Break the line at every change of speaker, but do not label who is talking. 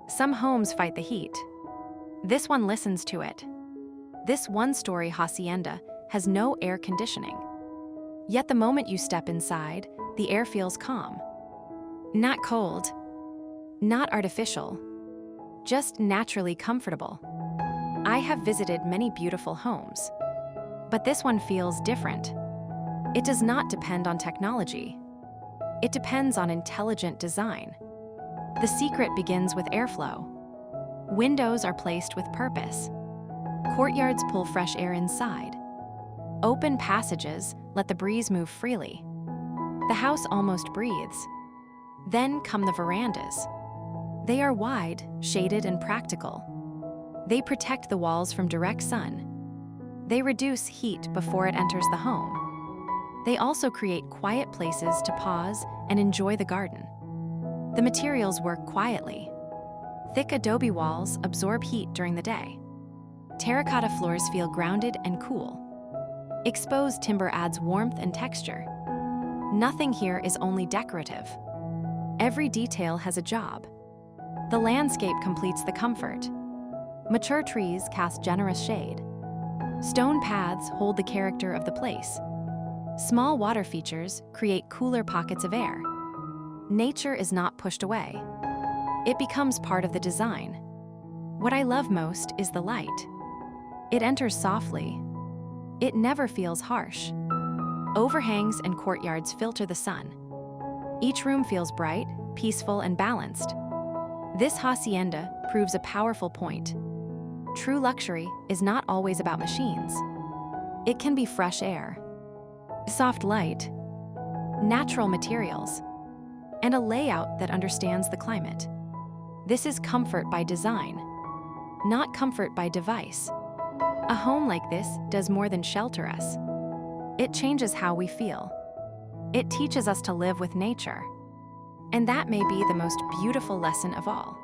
Some homes fight the heat. This one listens to it. This one-story hacienda has no air conditioning. Yet the moment you step inside, the air feels calm. Not cold, not artificial, just naturally comfortable. I have visited many beautiful homes, but this one feels different. It does not depend on technology. It depends on intelligent design. The secret begins with airflow. Windows are placed with purpose. Courtyards pull fresh air inside. Open passages let the breeze move freely. The house almost breathes. Then come the verandas. They are wide, shaded, and practical. They protect the walls from direct sun. They reduce heat before it enters the home. They also create quiet places to pause and enjoy the garden. The materials work quietly. Thick adobe walls absorb heat during the day. Terracotta floors feel grounded and cool. Exposed timber adds warmth and texture. Nothing here is only decorative. Every detail has a job. The landscape completes the comfort. Mature trees cast generous shade. Stone paths hold the character of the place. Small water features create cooler pockets of air. Nature is not pushed away. It becomes part of the design. What I love most is the light. It enters softly. It never feels harsh. Overhangs and courtyards filter the sun. Each room feels bright, peaceful, and balanced. This hacienda proves a powerful point. True luxury is not always about machines. It can be fresh air, soft light, natural materials, and a layout that understands the climate. This is comfort by design, not comfort by device. A home like this does more than shelter us. It changes how we feel. It teaches us to live with nature. And that may be the most beautiful lesson of all.